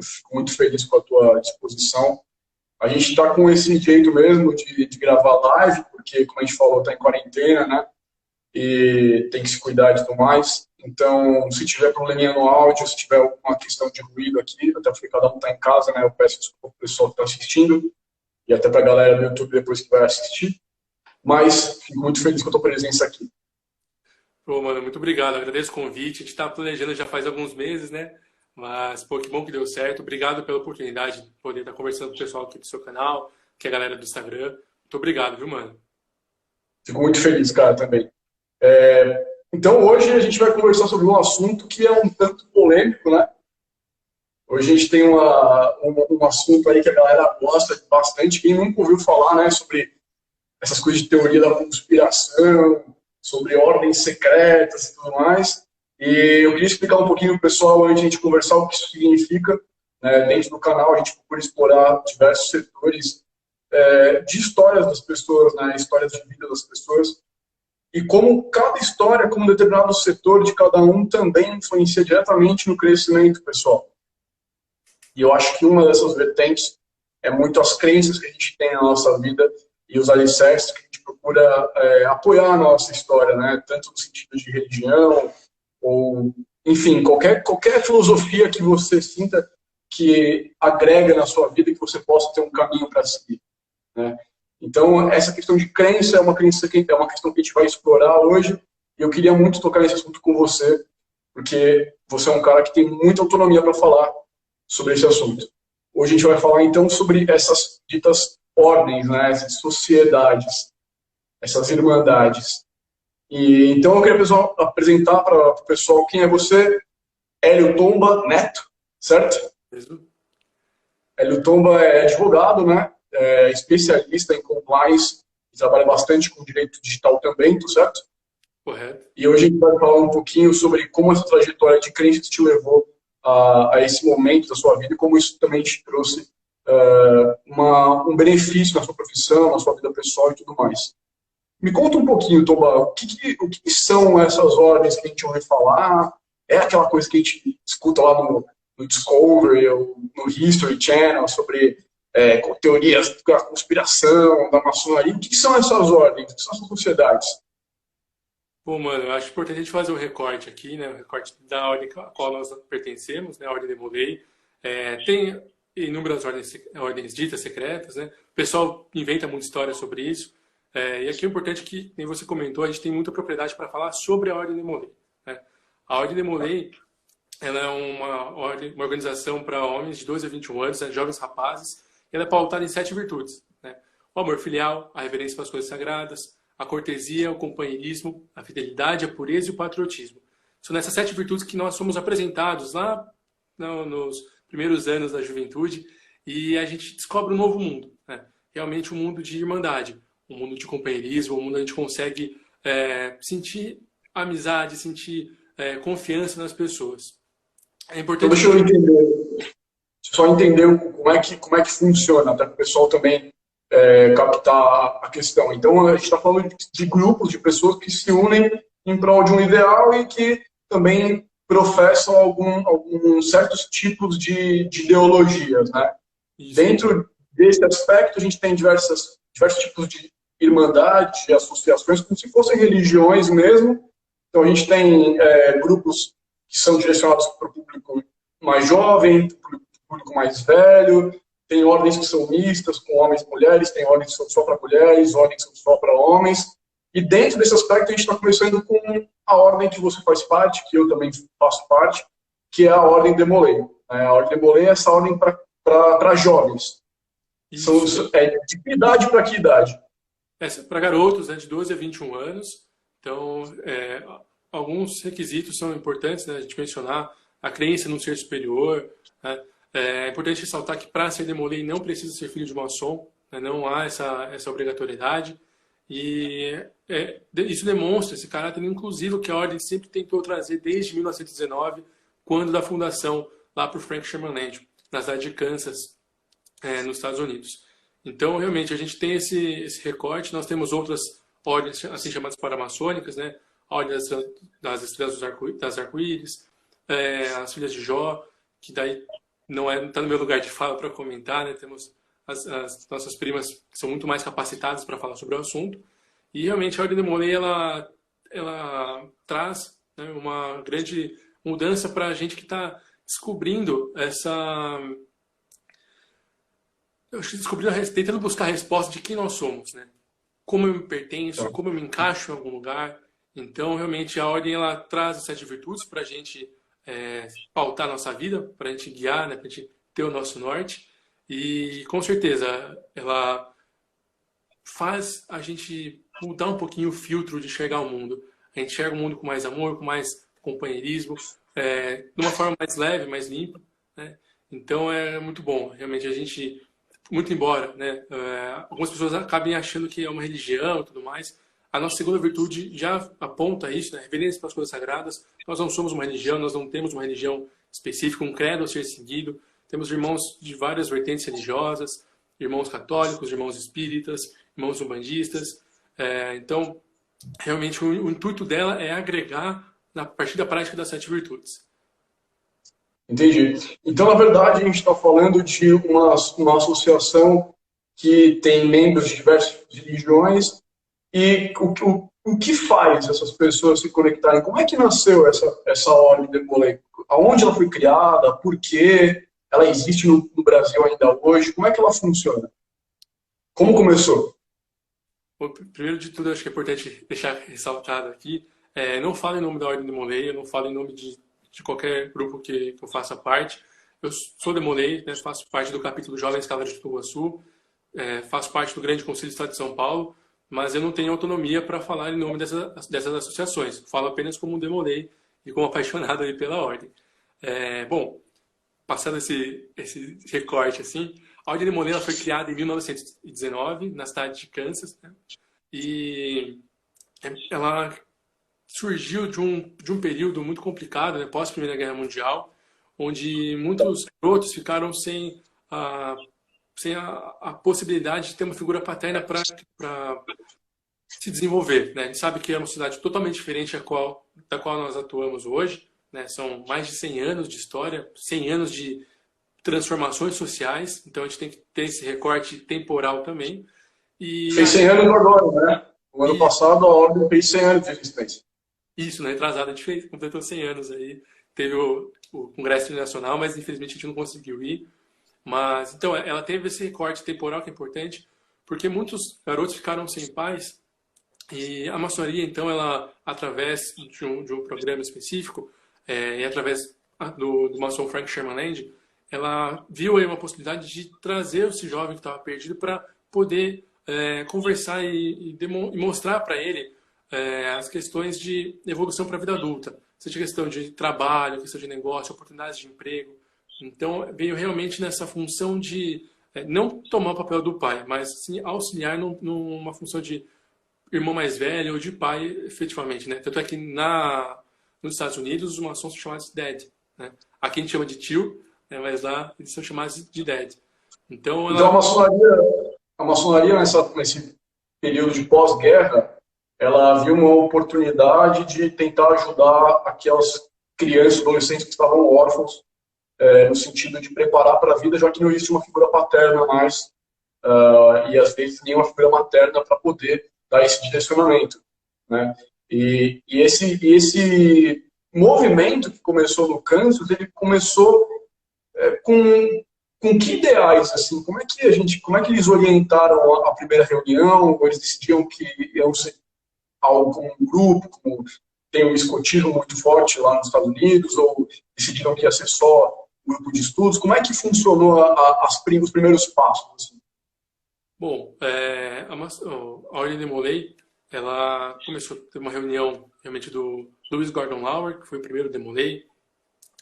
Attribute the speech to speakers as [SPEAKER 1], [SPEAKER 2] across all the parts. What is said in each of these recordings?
[SPEAKER 1] fico muito feliz com a tua disposição. A gente está com esse jeito mesmo de gravar live, porque, como a gente falou, está em quarentena, né? E tem que se cuidar e tudo mais. Então, se tiver probleminha no áudio, se tiver alguma questão de ruído aqui, até porque cada um está em casa, né? Eu peço desculpa para o pessoal que está assistindo e até para a galera do YouTube depois que vai assistir. Mas fico muito feliz com a tua presença aqui.
[SPEAKER 2] Pô, mano, muito obrigado. Agradeço o convite. A gente está planejando já faz alguns meses, né? Mas, pô, que bom que deu certo. Obrigado pela oportunidade de poder estar conversando com o pessoal aqui do seu canal, que é a galera do Instagram. Muito obrigado, viu, mano?
[SPEAKER 1] Fico muito feliz, cara, também. Então, hoje a gente vai conversar sobre um assunto que é um tanto polêmico, né? Hoje a gente tem um assunto aí que a galera gosta bastante. Quem nunca ouviu falar, né, sobre essas coisas de teoria da conspiração, sobre ordens secretas e tudo mais. E eu queria explicar um pouquinho para o pessoal, antes de a gente conversar, o que isso significa. Né? Dentro do canal, a gente procura explorar diversos setores de histórias das pessoas, né? Histórias de vida das pessoas. E como cada história, como determinado setor de cada um, também influencia diretamente no crescimento pessoal. E eu acho que uma dessas vertentes é muito as crenças que a gente tem na nossa vida e os alicerces que a gente procura apoiar a nossa história, né? Tanto no sentido de religião, ou, enfim, qualquer filosofia que você sinta que agrega na sua vida e que você possa ter um caminho para seguir, né? Então, essa questão de crença é uma questão que a gente vai explorar hoje, e eu queria muito tocar nesse assunto com você, porque você é um cara que tem muita autonomia para falar sobre esse assunto. Hoje a gente vai falar, então, sobre essas ditas ordens, né, essas sociedades, essas irmandades. E, então, eu queria apresentar para o pessoal quem é você, Hélio Tomba Neto, certo?
[SPEAKER 2] Mesmo?
[SPEAKER 1] Hélio Tomba é advogado, né? É especialista em compliance, e trabalha bastante com direito digital também, tá certo?
[SPEAKER 2] Correto.
[SPEAKER 1] E hoje a gente vai falar um pouquinho sobre como essa trajetória de crenças te levou a esse momento da sua vida e como isso também te trouxe um benefício na sua profissão, na sua vida pessoal e tudo mais. Me conta um pouquinho, Tomba, o que são essas ordens que a gente ouve falar? É aquela coisa que a gente escuta lá no Discovery ou no History Channel sobre teorias da conspiração, da maçonaria? O que são essas ordens? O que são essas sociedades?
[SPEAKER 2] Bom, mano, eu acho importante a gente fazer um recorte aqui, né? Um recorte da ordem a qual nós pertencemos, né? A Ordem de Molay. Tem inúmeras ordens ditas secretas, né? O pessoal inventa muita história sobre isso. E aqui é importante que, nem você comentou, a gente tem muita propriedade para falar sobre a Ordem de Molay, né? A Ordem de Molay, ela é uma organização para homens de 12 a 21 anos, né? Jovens rapazes. Ela é pautada em 7 virtudes, né? O amor filial, a reverência para as coisas sagradas, a cortesia, o companheirismo, a fidelidade, a pureza e o patriotismo. São nessas 7 virtudes que nós somos apresentados lá nos primeiros anos da juventude e a gente descobre um novo mundo, né? Realmente um mundo de irmandade, um mundo de companheirismo, um mundo onde a gente consegue sentir amizade, sentir confiança nas pessoas. É importante.
[SPEAKER 1] Então, deixa eu entender. Só entender como é que funciona, até para o pessoal também captar a questão. Então, a gente está falando de grupos de pessoas que se unem em prol de um ideal e que também professam alguns certos tipos de ideologias, né?
[SPEAKER 2] Isso.
[SPEAKER 1] Dentro desse aspecto, a gente tem diversos tipos de irmandades, de associações, como se fossem religiões mesmo. Então, a gente tem grupos que são direcionados para o público mais jovem, para o público mais velho, tem ordens que são mistas, com homens e mulheres, tem ordens que são só para mulheres, ordens que são só para homens. E dentro desse aspecto, a gente está começando com a ordem que você faz parte, que eu também faço parte, que é a Ordem de Molay. A Ordem de Molay é essa ordem para jovens. De que idade para que idade?
[SPEAKER 2] Para garotos, né, de 12 a 21 anos. Então, alguns requisitos são importantes, né, a gente mencionar a crença num ser superior, né? É importante ressaltar que para ser de Molay não precisa ser filho de maçom, né? Não há essa obrigatoriedade. E isso demonstra esse caráter inclusivo que a Ordem sempre tentou trazer desde 1919, quando da fundação lá por Frank Sherman Land, na cidade de Kansas, nos Estados Unidos. Então, realmente, a gente tem esse recorte. Nós temos outras ordens, assim chamadas paramaçônicas, né? A Ordem das Estrelas das Arco-Íris, as Filhas de Jó, que daí não está no meu lugar de fala para comentar, né? Temos as nossas primas que são muito mais capacitadas para falar sobre o assunto. E realmente a Ordem de Molay, ela traz, né, uma grande mudança para a gente que está descobrindo tentando buscar a resposta de quem nós somos, né? Como eu me pertenço, como eu me encaixo em algum lugar. Então, realmente, a Ordem ela traz as 7 virtudes para a gente pautar a nossa vida, para a gente guiar, né, para a gente ter o nosso norte. E, com certeza, ela faz a gente mudar um pouquinho o filtro de enxergar o mundo. A gente enxerga o mundo com mais amor, com mais companheirismo, de uma forma mais leve, mais limpa, né? Então, é muito bom. Realmente, a gente, muito embora, né, algumas pessoas acabem achando que é uma religião e tudo mais, a nossa segunda virtude já aponta isso, né? Reverência para as coisas sagradas. Nós não somos uma religião, nós não temos uma religião específica, um credo a ser seguido. Temos irmãos de várias vertentes religiosas, irmãos católicos, irmãos espíritas, irmãos umbandistas. Então, realmente, o intuito dela é agregar a partir da prática das 7 virtudes.
[SPEAKER 1] Entendi. Então, na verdade, a gente está falando de uma associação que tem membros de diversas religiões e o que faz essas pessoas se conectarem? Como é que nasceu essa Ordem de Molay? Aonde ela foi criada? Por quê? Ela existe no Brasil ainda hoje? Como é que ela funciona? Como começou?
[SPEAKER 2] Bom, primeiro de tudo, acho que é importante deixar ressaltado aqui, não falo em nome da Ordem de Molay, eu não falo em nome de qualquer grupo que eu faça parte. Eu sou de Molay, né, faço parte do capítulo Jovens Cavaleiros de Ituguaçu, faço parte do Grande Conselho do Estado de São Paulo, mas eu não tenho autonomia para falar em nome dessas associações. Falo apenas como um Demolay e como apaixonado aí pela Ordem. Bom, passando esse recorte assim, a Ordem de Molay foi criada em 1919 na cidade de Kansas, né? E ela surgiu de um período muito complicado, né, pós Primeira Guerra Mundial, onde muitos garotos ficaram sem a possibilidade de ter uma figura paterna para se desenvolver, né? A gente sabe que é uma sociedade totalmente diferente da qual nós atuamos hoje, né? São mais de 100 anos de história, 100 anos de transformações sociais, então a gente tem que ter esse recorte temporal também.
[SPEAKER 1] Fez 100 anos agora, né? O ano passado a Ordem fez 100 anos de existência.
[SPEAKER 2] Isso, né? Retrasado, a gente completou 100 anos aí. Teve o Congresso Internacional, mas infelizmente a gente não conseguiu ir. Mas, então, ela teve esse recorte temporal que é importante, porque muitos garotos ficaram sem pais. E a maçonaria, então, ela, através de um programa específico, e através do maçom Frank Sherman Land, ela viu aí uma possibilidade de trazer esse jovem que estava perdido para poder conversar e mostrar para ele as questões de evolução para a vida adulta, seja questão de trabalho, questão de negócio, oportunidades de emprego. Então, veio realmente nessa função de não tomar o papel do pai, mas sim auxiliar numa função de irmão mais velho ou de pai, efetivamente, né? Tanto é que nos Estados Unidos os maçons são chamados de dad, né? Aqui a gente chama de tio, né? Mas lá eles são chamados de dad. Então,
[SPEAKER 1] a maçonaria nesse período de pós-guerra, ela viu uma oportunidade de tentar ajudar aquelas crianças e adolescentes que estavam órfãos, no sentido de preparar para a vida, já que não existe uma figura paterna mais, e às vezes nenhuma figura materna para poder dar esse direcionamento, né? E esse movimento que começou no Kansas, ele começou com que ideais, assim? Como é que eles orientaram a primeira reunião? Ou eles decidiam que iam ser algum grupo, como tem um escotismo muito forte lá nos Estados Unidos, ou decidiram que ia ser só um grupo de estudos? Como é que funcionou os primeiros passos? Assim?
[SPEAKER 2] Bom, a Ordem de Molay, ela começou a ter uma reunião realmente do Louis Gordon Lauer, que foi o primeiro de Molay.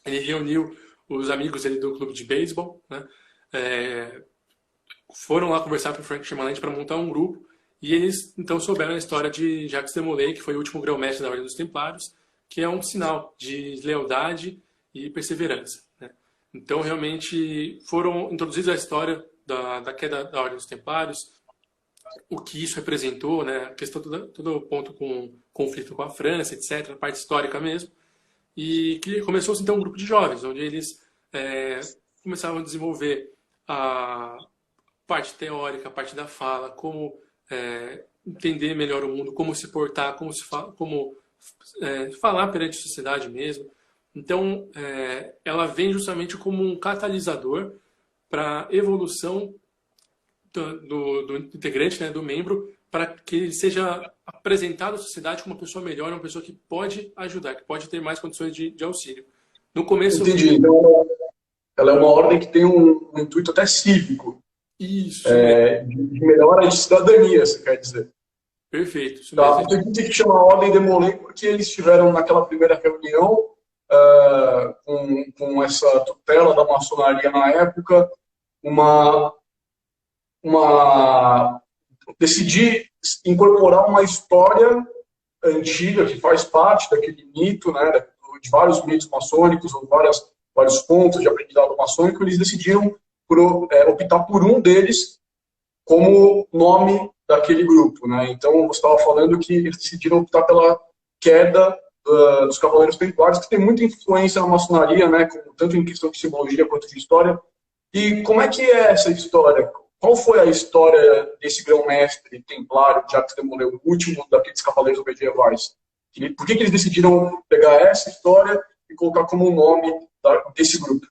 [SPEAKER 2] Ele reuniu os amigos ali do clube de beisebol, né? Foram lá conversar com o Frank Sherman Land para montar um grupo, e eles então souberam a história de Jacques de Molay, que foi o último grão-mestre da Ordem dos Templários, que é um sinal de lealdade e perseverança, né? Então, realmente, foram introduzidos a história da queda da Ordem dos Templários, o que isso representou, né? A questão, todo o ponto com conflito com a França, etc., a parte histórica mesmo. E que começou-se, então, um grupo de jovens, onde eles começavam a desenvolver a parte teórica, a parte da fala, como entender melhor o mundo, como se portar, como falar perante a sociedade mesmo. Então, ela vem justamente como um catalisador para a evolução do integrante, né, do membro, para que ele seja apresentado à sociedade como uma pessoa melhor, uma pessoa que pode ajudar, que pode ter mais condições de auxílio. No começo...
[SPEAKER 1] Entendi. Então, ela é uma ordem que tem um intuito até cívico.
[SPEAKER 2] Isso mesmo.
[SPEAKER 1] De melhora de cidadania, você quer dizer.
[SPEAKER 2] Perfeito, isso
[SPEAKER 1] Tá?
[SPEAKER 2] mesmo.
[SPEAKER 1] Então, a gente tem que chamar a Ordem de Molay porque eles tiveram naquela primeira reunião com essa tutela da maçonaria na época, decidir incorporar uma história antiga que faz parte daquele mito, né, de vários mitos maçônicos ou vários pontos de aprendizado maçônico. Eles decidiram optar por um deles como nome daquele grupo, né? Então, você estava falando que eles decidiram optar pela queda dos Cavaleiros Templários, que tem muita influência na maçonaria, né? Tanto em questão de simbologia quanto de história. E como é que é essa história? Qual foi a história desse grão-mestre templário, Jacques de Molay, o último daqueles cavaleiros medievais? Por que eles decidiram pegar essa história e colocar como nome desse grupo?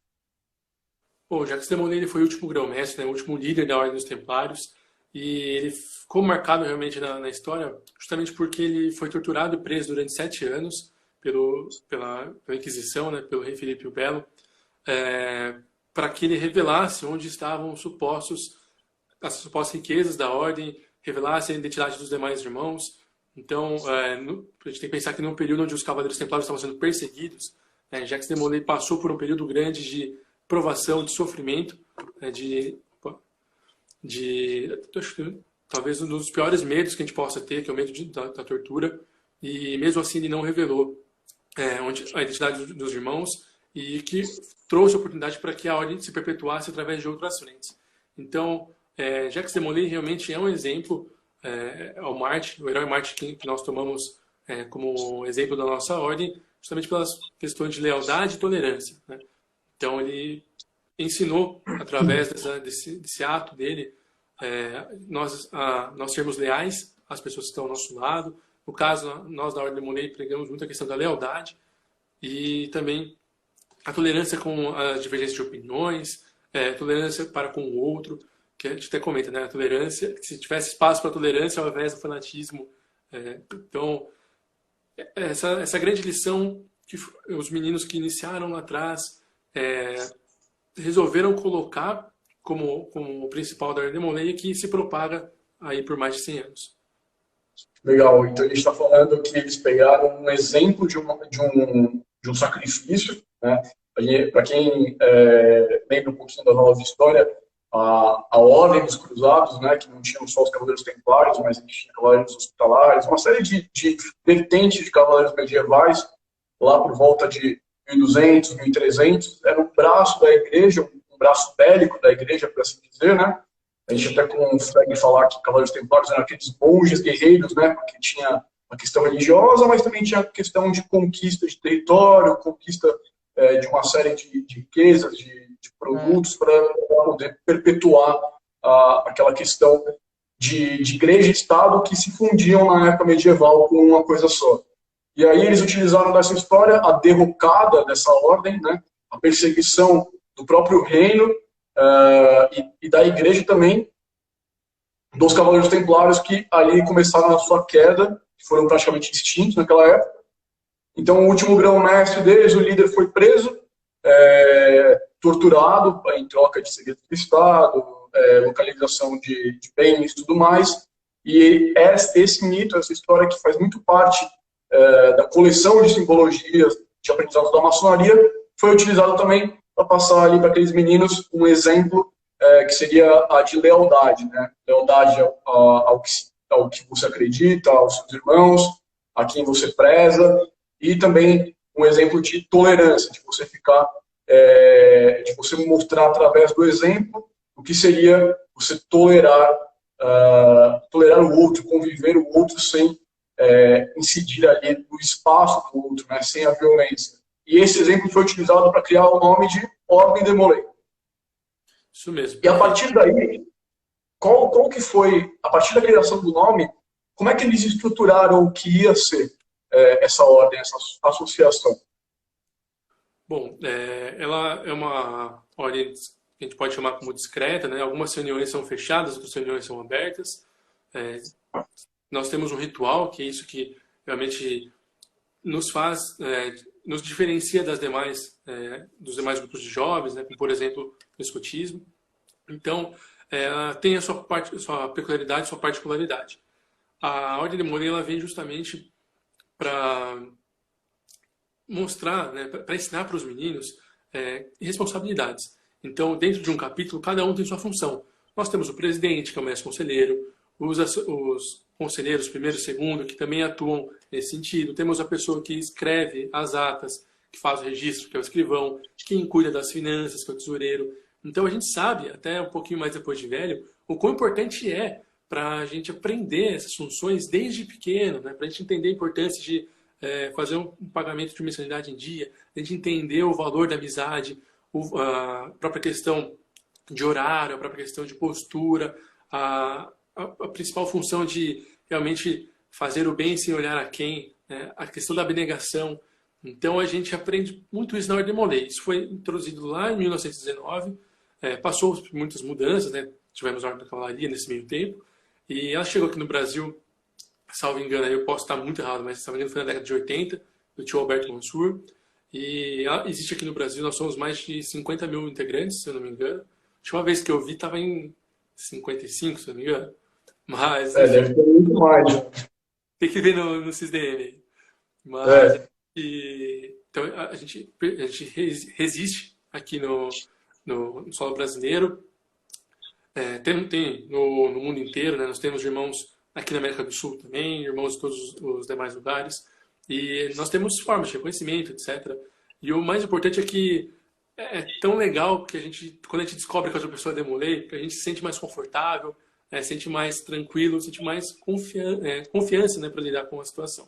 [SPEAKER 2] Bom, Jacques de Molay, ele foi o último grão-mestre, né, o último líder da Ordem dos Templários, e ele ficou marcado realmente na história justamente porque ele foi torturado e preso durante 7 anos pela Inquisição, né, pelo rei Filipe o Belo, para que ele revelasse onde estavam as supostas riquezas da Ordem, revelasse a identidade dos demais irmãos. Então, a gente tem que pensar que num período onde os Cavaleiros Templários estavam sendo perseguidos, Jacques de Molay passou por um período grande de provação, de sofrimento, talvez um dos piores medos que a gente possa ter, que é o medo da tortura, e mesmo assim ele não revelou a identidade dos irmãos e que trouxe a oportunidade para que a ordem se perpetuasse através de outras frentes. Então, Jacques de Molay realmente é um exemplo, ao Marte, o herói Marte que nós tomamos como exemplo da nossa ordem, justamente pelas questões de lealdade e tolerância, né? Então, ele ensinou, através desse ato dele, nós sermos leais às pessoas que estão ao nosso lado. No caso, nós da Ordem de Molay pregamos muito a questão da lealdade e também a tolerância com as divergências de opiniões, tolerância para com o outro, que a gente até comenta, né? A tolerância, se tivesse espaço para a tolerância ao invés do fanatismo. Então, essa grande lição que os meninos que iniciaram lá atrás resolveram colocar como o principal da Ordem de Molay, que se propaga aí por mais de 100 anos.
[SPEAKER 1] Legal, então a gente está falando que eles pegaram um exemplo de um sacrifício, né? Para quem lembra um pouquinho das aulas de história, a Ordem dos Cruzados, né, que não tinham só os Cavaleiros Templários, mas tinha Cavaleiros Hospitalares, uma série de vertentes de cavaleiros medievais, lá por volta de 1200, 1300, era um braço da igreja, um braço bélico da igreja, por assim dizer, né? A gente até consegue falar que Cavaleiros Templários eram aqueles monges guerreiros, né? Porque tinha uma questão religiosa, mas também tinha a questão de conquista de território, conquista de uma série de riquezas, de produtos, para poder perpetuar aquela questão de igreja e Estado que se fundiam na época medieval com uma coisa só. E aí eles utilizaram dessa história a derrocada dessa ordem, né? A perseguição do próprio reino e da igreja também, dos Cavaleiros Templários, que ali começaram a sua queda, que foram praticamente extintos naquela época. Então, o último grão-mestre deles, o líder, foi preso, torturado em troca de segredo do Estado, localização de bens e tudo mais. E esse mito, essa história que faz muito parte da coleção de simbologias de aprendizado da maçonaria, foi utilizado também para passar ali para aqueles meninos um exemplo que seria a de lealdade, né? Lealdade ao que você acredita, aos seus irmãos, a quem você preza, e também um exemplo de tolerância, de você de você mostrar através do exemplo o que seria você tolerar o outro, conviver o outro sem incidir ali no espaço do outro, né, sem a violência. E esse exemplo foi utilizado para criar o nome de Ordem de Molay.
[SPEAKER 2] Isso mesmo,
[SPEAKER 1] E a
[SPEAKER 2] perfeito.
[SPEAKER 1] partir daí, qual que foi, a partir da criação do nome, como é que eles estruturaram o que ia ser essa ordem, essa associação?
[SPEAKER 2] Bom, ela é uma ordem que a gente pode chamar como discreta, né? Algumas reuniões são fechadas, outras reuniões são abertas. É, nós temos um ritual, que é isso que realmente nos faz, nos diferencia dos demais grupos de jovens, né? Como, por exemplo, o escotismo. Então, ela tem a sua peculiaridade, sua particularidade. A Ordem de Monet, ela vem justamente para mostrar, né, para ensinar para os meninos responsabilidades. Então, dentro de um capítulo, cada um tem sua função. Nós temos o presidente, que é o mestre conselheiro, os conselheiros, primeiro e segundo, que também atuam nesse sentido. Temos a pessoa que escreve as atas, que faz o registro, que é o escrivão, quem cuida das finanças, que é o tesoureiro. Então, a gente sabe, até um pouquinho mais depois de velho, o quão importante é para a gente aprender essas funções desde pequeno, né? Para a gente entender a importância de fazer um pagamento de mensalidade em dia, a gente entender o valor da amizade, a própria questão de horário, a própria questão de postura, a principal função de realmente fazer o bem sem olhar a quem, né? A questão da abnegação. Então a gente aprende muito isso na Ordem de Molay. Isso foi introduzido lá em 1919, passou por muitas mudanças, né? Tivemos a Ordem da Cavalaria nesse meio tempo, e ela chegou aqui no Brasil, salvo engano, eu posso estar muito errado, mas salvo engano foi na década de 80, do tio Alberto Mansur. E ela existe aqui no Brasil, nós somos mais de 50 mil integrantes, se eu não me engano. A última vez que eu vi estava em 55, se eu não me engano. Mas, enfim,
[SPEAKER 1] Deve ter muito mais.
[SPEAKER 2] tem que ver no CISDN. Mas,
[SPEAKER 1] É,
[SPEAKER 2] então, a gente resiste aqui no solo brasileiro. Tem no mundo inteiro, né? Nós temos irmãos aqui na América do Sul também, irmãos de todos os demais lugares. E nós temos formas de reconhecimento, etc. E o mais importante é que é tão legal que quando a gente descobre que a outra pessoa é Demolay, que a gente se sente mais confortável, sente mais tranquilo, sente mais confiança, né, para lidar com a situação.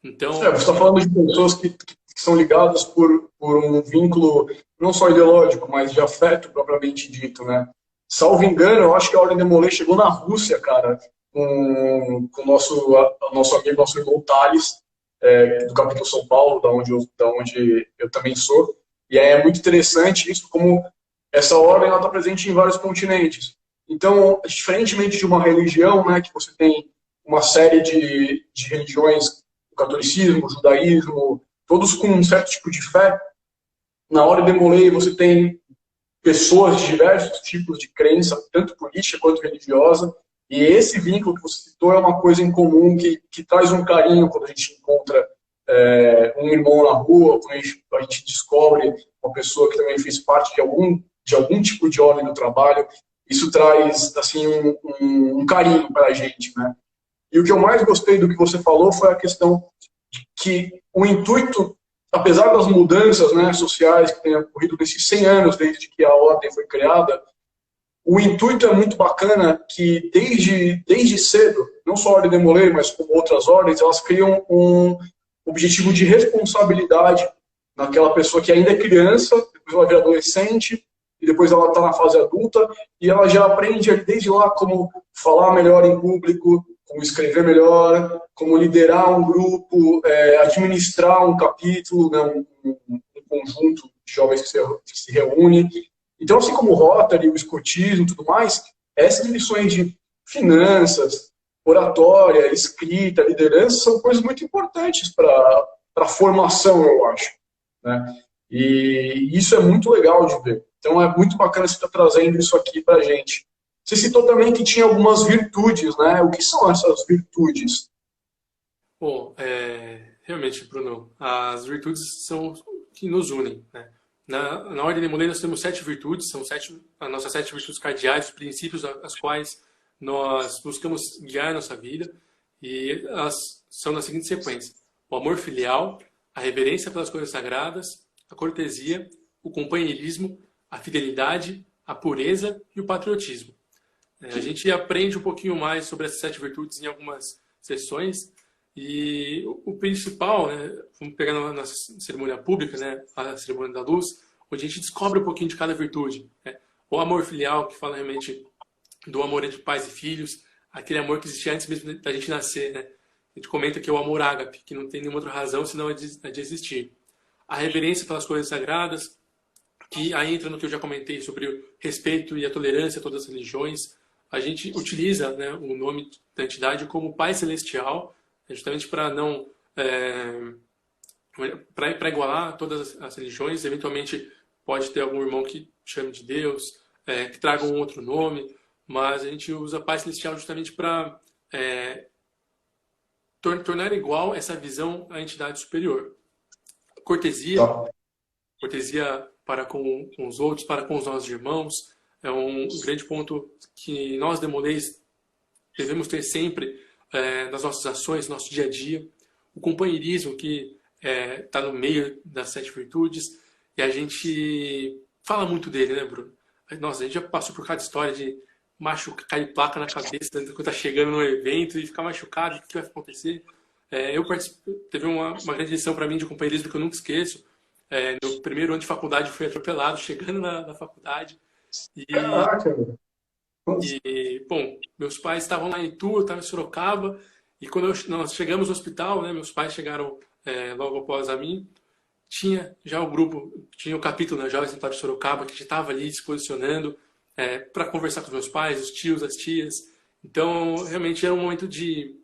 [SPEAKER 1] você
[SPEAKER 2] Então,
[SPEAKER 1] está falando de pessoas que são ligadas por um vínculo não só ideológico, mas de afeto propriamente dito, né? Salvo engano, eu acho que a Ordem de Molay chegou na Rússia, cara, com o nosso amigo, nosso irmão Thales, do capítulo São Paulo, da onde eu também sou. E é muito interessante isso, como essa ordem está presente em vários continentes. Então, diferentemente de uma religião, né, que você tem uma série de religiões, o catolicismo, o judaísmo, todos com um certo tipo de fé, na Ordem de Molay você tem pessoas de diversos tipos de crença, tanto política quanto religiosa, e esse vínculo que você citou é uma coisa em comum que traz um carinho quando a gente encontra um irmão na rua, quando a gente descobre uma pessoa que também fez parte de algum tipo de ordem do trabalho. Isso traz assim um carinho para a gente, né? E o que eu mais gostei do que você falou foi a questão de que o intuito, apesar das mudanças, né, sociais que têm ocorrido nesses 100 anos desde que a ordem foi criada, o intuito é muito bacana que desde cedo, não só a Ordem de Molay, mas como outras ordens, elas criam um objetivo de responsabilidade naquela pessoa que ainda é criança, depois ela vira adolescente, e depois ela está na fase adulta, e ela já aprende desde lá como falar melhor em público, como escrever melhor, como liderar um grupo, administrar um capítulo, né, um conjunto de jovens que se reúne. Então, assim como o Rotary, o escotismo e tudo mais, essas lições de finanças, oratória, escrita, liderança, são coisas muito importantes para a formação, eu acho, né? E isso é muito legal de ver. Então, é muito bacana você estar trazendo isso aqui para a gente. Você citou também que tinha algumas virtudes, né? O que são essas virtudes?
[SPEAKER 2] bom, realmente, Bruno, as virtudes são que nos unem, né? Na Ordem de Molay nós temos 7 virtudes, são as nossas 7 virtudes cardeais, os princípios as quais nós buscamos guiar a nossa vida, e elas são na seguinte sequência: o amor filial, a reverência pelas coisas sagradas, a cortesia, o companheirismo, a fidelidade, a pureza e o patriotismo. A gente aprende um pouquinho mais sobre essas 7 virtudes em algumas sessões, e o principal, né, vamos pegar na nossa cerimônia pública, né, a cerimônia da luz, onde a gente descobre um pouquinho de cada virtude, né? O O amor filial, que fala realmente do amor entre pais e filhos, aquele amor que existia antes mesmo da gente nascer, né? A gente comenta que é o amor ágape, que não tem nenhuma outra razão senão a de existir. A reverência pelas coisas sagradas, que aí entra no que eu já comentei sobre o respeito e a tolerância a todas as religiões. A gente utiliza, né, o nome da entidade como Pai Celestial, justamente para não para igualar todas as religiões. Eventualmente pode ter algum irmão que chame de Deus, que traga um outro nome, mas a gente usa Pai Celestial justamente para tornar igual essa visão à entidade superior. Cortesia,
[SPEAKER 1] Tá.
[SPEAKER 2] cortesia para com os outros, para com os nossos irmãos, é um grande ponto que nós demolês devemos ter sempre nas nossas ações, no nosso dia a dia. O companheirismo que está no meio das 7 virtudes, e a gente fala muito dele, né, Bruno? Nossa, a gente já passou por cada história de machucar, cair placa na cabeça quando está chegando no evento e ficar machucado, o que vai acontecer? Teve uma grande lição para mim de companheirismo que eu nunca esqueço. No primeiro ano de faculdade, eu fui atropelado, chegando na faculdade. E,
[SPEAKER 1] Caraca, meu. Nossa.
[SPEAKER 2] bom, meus pais estavam lá em Itu, eu estava em Sorocaba. E quando nós chegamos no hospital, né, meus pais chegaram logo após a mim, tinha já o grupo, tinha o capítulo, né, Jovens Templários de Sorocaba, que já estava ali se posicionando para conversar com os meus pais, os tios, as tias. Então, realmente era um momento de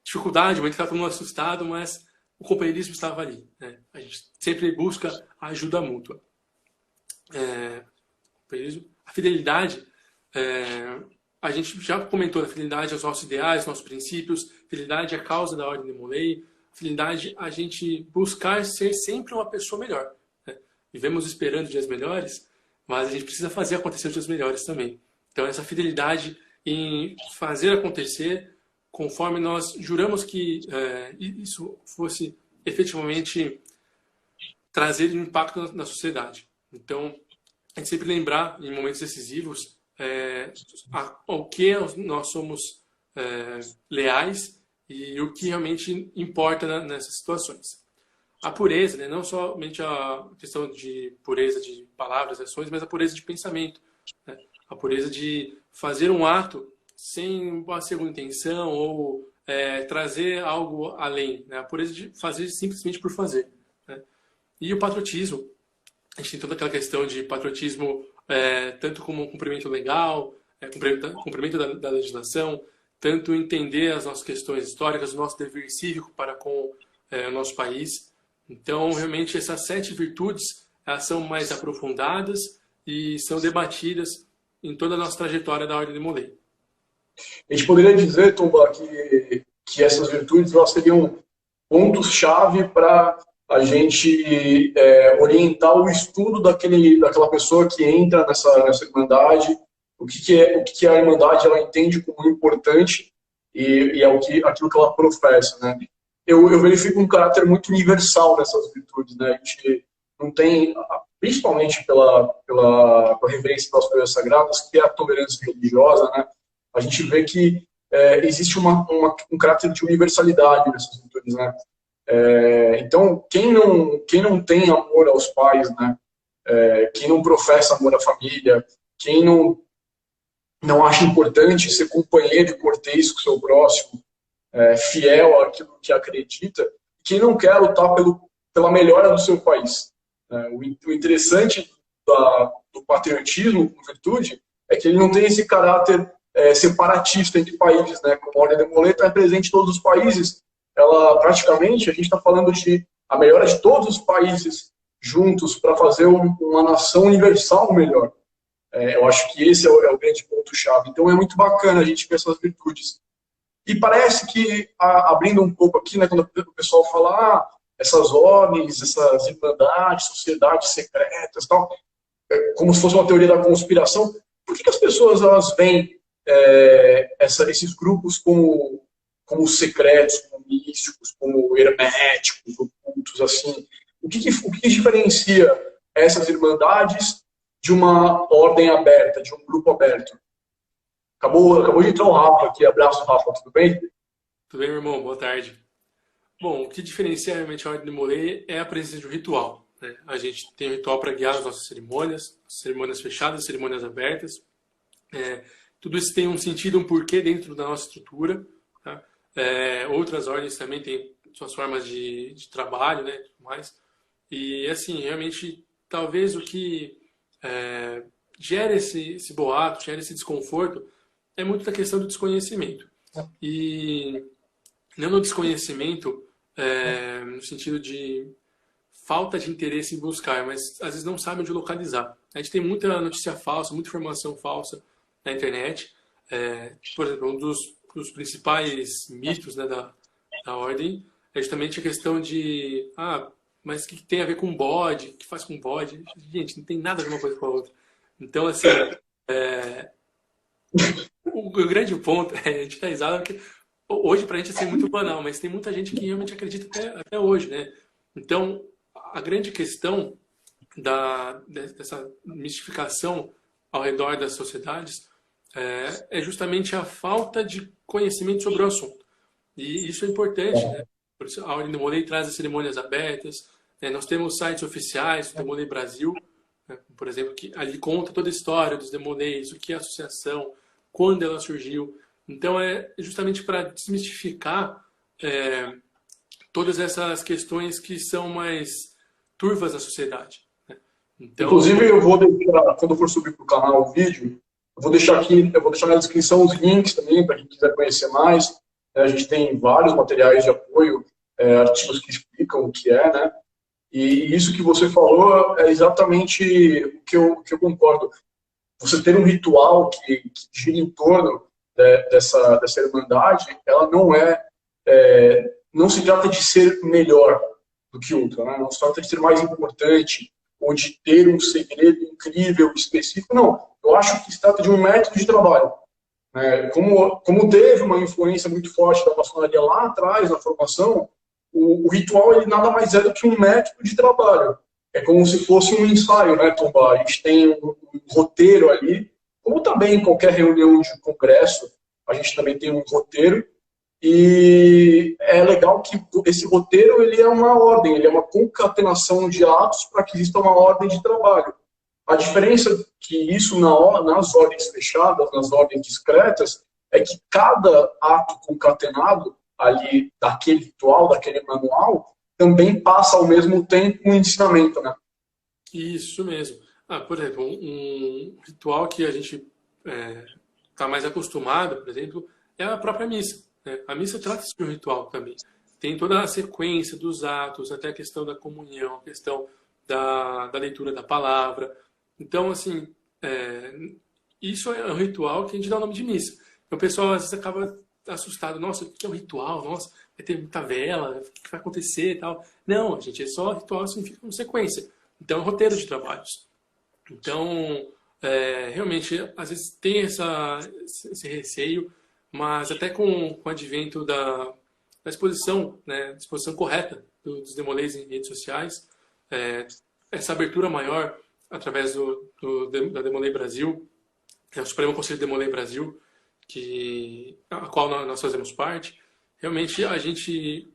[SPEAKER 2] dificuldade, um momento que estava todo mundo assustado, mas o companheirismo estava ali, né? A gente sempre busca a ajuda mútua. A fidelidade, a gente já comentou da fidelidade aos nossos ideais, aos nossos princípios, fidelidade à causa da Ordem de Molay, fidelidade a gente buscar ser sempre uma pessoa melhor, né? Vivemos esperando dias melhores, mas a gente precisa fazer acontecer os dias melhores também. Então, essa fidelidade em fazer acontecer conforme nós juramos que isso fosse efetivamente trazer um impacto na sociedade. Então, a gente sempre lembrar, em momentos decisivos, ao que nós somos leais e o que realmente importa nessas situações. A pureza, né? Não somente a questão de pureza de palavras, ações, mas a pureza de pensamento, né? A pureza de fazer um ato sem uma segunda intenção ou trazer algo além, né? A pureza de fazer simplesmente por fazer, né? E o patriotismo, a gente tem toda aquela questão de patriotismo tanto como cumprimento legal, cumprimento da legislação, tanto entender as nossas questões históricas, o nosso dever cívico para com o nosso país. Então, realmente, essas 7 virtudes elas são mais aprofundadas e são debatidas em toda a nossa trajetória da Ordem de Molay.
[SPEAKER 1] A gente poderia dizer, Tumba, que essas virtudes elas seriam pontos-chave para a gente orientar o estudo daquela pessoa que entra nessa irmandade, o que a irmandade ela entende como importante e é aquilo que ela professa, né? Eu verifico um caráter muito universal nessas virtudes, né? A gente não tem, principalmente pela reverência pelas coisas sagradas, que é a tolerância religiosa, né? A gente vê que existe um caráter de universalidade nessas virtudes, né? Então, quem não tem amor aos pais, né? Quem não professa amor à família, quem não acha importante ser companheiro e cortês com o seu próximo, fiel àquilo que acredita, quem não quer lutar pela melhora do seu país. O interessante do patriotismo como virtude é que ele não tem esse caráter separatista entre países, né? Como a Ordem de Molay está presente em todos os países, ela praticamente, a gente está falando de a melhora de todos os países juntos para fazer uma nação universal melhor. Eu acho que esse é o grande ponto-chave. Então é muito bacana a gente ver essas virtudes. E parece que, abrindo um pouco aqui, né, quando o pessoal fala essas ordens, essas irmandades, sociedades secretas, tal, como se fosse uma teoria da conspiração, por que as pessoas elas veem esses grupos como secretos, como místicos, como herméticos, ocultos, assim? O que diferencia essas irmandades de uma ordem aberta, de um grupo aberto? Acabou de entrar o Rafa aqui. Abraço, Rafa. Tudo bem?
[SPEAKER 2] Tudo bem, meu irmão? Boa tarde. Bom, o que diferencia realmente a Ordem de Molay é a presença de um ritual. né? A gente tem um ritual para guiar as nossas cerimônias fechadas, cerimônias abertas. Tudo isso tem um sentido, um porquê dentro da nossa estrutura. Tá? Outras ordens também têm suas formas de trabalho, né, tudo mais. E, assim, realmente, talvez o que gera esse boato, gera esse desconforto, é muito da questão do desconhecimento. E não no desconhecimento no sentido de falta de interesse em buscar, mas às vezes não sabe onde localizar. A gente tem muita notícia falsa, muita informação falsa na internet. Por exemplo, um dos principais mitos, né, da ordem é justamente a questão de mas o que tem a ver com bode? O que faz com bode? Gente, não tem nada a ver uma coisa com a outra. Então, assim, o grande ponto a gente tá risado porque hoje pra gente é muito banal, mas tem muita gente que realmente acredita até hoje, né? Então, a grande questão dessa mistificação ao redor das sociedades é justamente a falta de conhecimento sobre o assunto. E isso é importante, né? Por isso, a Ordem Demolei traz as cerimônias abertas, né? Nós temos sites oficiais do Demolei Brasil, né? Por exemplo, que ali conta toda a história dos Demoleis, o que é a associação, quando ela surgiu. Então, é justamente para desmistificar todas essas questões que são mais turvas na sociedade, né? Então,
[SPEAKER 1] inclusive, eu vou deixar, quando for subir para o canal o vídeo, eu vou deixar na descrição os links também, para quem quiser conhecer mais. A gente tem vários materiais de apoio, artigos que explicam o que é, né? E isso que você falou é exatamente o que eu concordo. Você ter um ritual que gira em torno dessa irmandade, ela não se trata de ser melhor do que outra, né? Não se trata de ser mais importante ou de ter um segredo incrível, específico, não. Eu acho que se trata de um método de trabalho. Como teve uma influência muito forte da maçonaria lá atrás, na formação, o ritual ele nada mais é do que um método de trabalho. É como se fosse um ensaio, né, Tomba? A gente tem um roteiro ali, como também em qualquer reunião de congresso, a gente também tem um roteiro, e é legal que esse roteiro ele é uma ordem, ele é uma concatenação de atos para que exista uma ordem de trabalho. A diferença que isso nas ordens fechadas, nas ordens discretas, é que cada ato concatenado ali daquele ritual, daquele manual, também passa ao mesmo tempo um ensinamento, né?
[SPEAKER 2] Isso mesmo. Por exemplo, um ritual que a gente está mais acostumado, por exemplo, é a própria missa, né? A missa trata-se de um ritual também. Tem toda a sequência dos atos, até a questão da comunhão, a questão da leitura da palavra. Então, assim, isso é um ritual que a gente dá o nome de missa. Então, o pessoal às vezes acaba assustado. Nossa, o que é um ritual? Nossa, vai ter muita vela, o que vai acontecer e tal. Não, gente, é só ritual, significa uma sequência. Então, é um roteiro de trabalhos. Então, realmente, às vezes tem esse receio, mas até com o advento da exposição, né, exposição correta dos Demoleis em redes sociais, essa abertura maior através da Demolei Brasil, o Supremo Conselho de Demolei Brasil, a qual nós fazemos parte, realmente a gente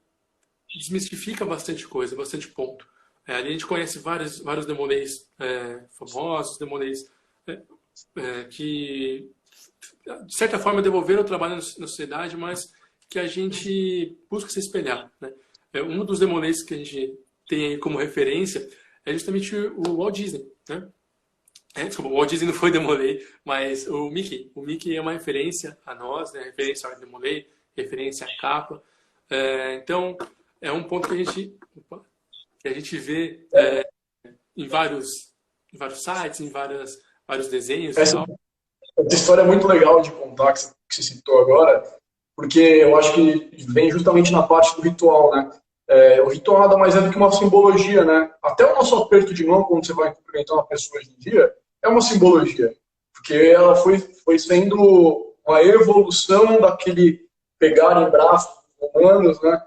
[SPEAKER 2] desmistifica bastante coisa, bastante ponto. Ali a gente conhece vários demoleis famosos, demoleis que, de certa forma, devolveram o trabalho na sociedade, mas que a gente busca se espelhar, né? Um dos demoleis que a gente tem como referência é justamente o Walt Disney, né? Desculpa, o Walt Disney não foi Demolei, mas o Mickey. O Mickey é uma referência a nós, né? Referência ao Demolei, referência à capa. Então, é um ponto que a gente vê em vários sites, em vários desenhos.
[SPEAKER 1] Essa história é muito legal de contar, que você citou agora, porque eu acho que vem justamente na parte do ritual, né? O ritual nada mais é do que uma simbologia, né? Até o nosso aperto de mão, quando você vai cumprimentar uma pessoa hoje em dia, é uma simbologia. Porque ela foi sendo uma evolução daquele pegar em braços humanos, né?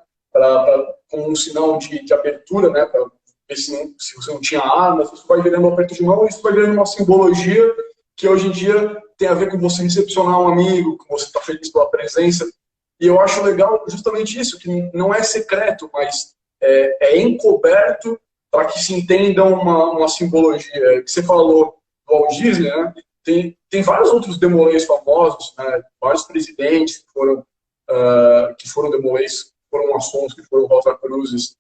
[SPEAKER 1] Com um sinal de abertura, né? Para ver se você não tinha armas, isso vai virando um aperto de mão, isso vai virando uma simbologia que hoje em dia tem a ver com você recepcionar um amigo, com você estar feliz pela presença. E eu acho legal justamente isso, que não é secreto, mas é encoberto para que se entenda uma simbologia que você falou do Walt Disney, né? Tem vários outros demolês famosos, né? Vários presidentes que foram demolês, foram maçons, que foram Rosa Cruzes,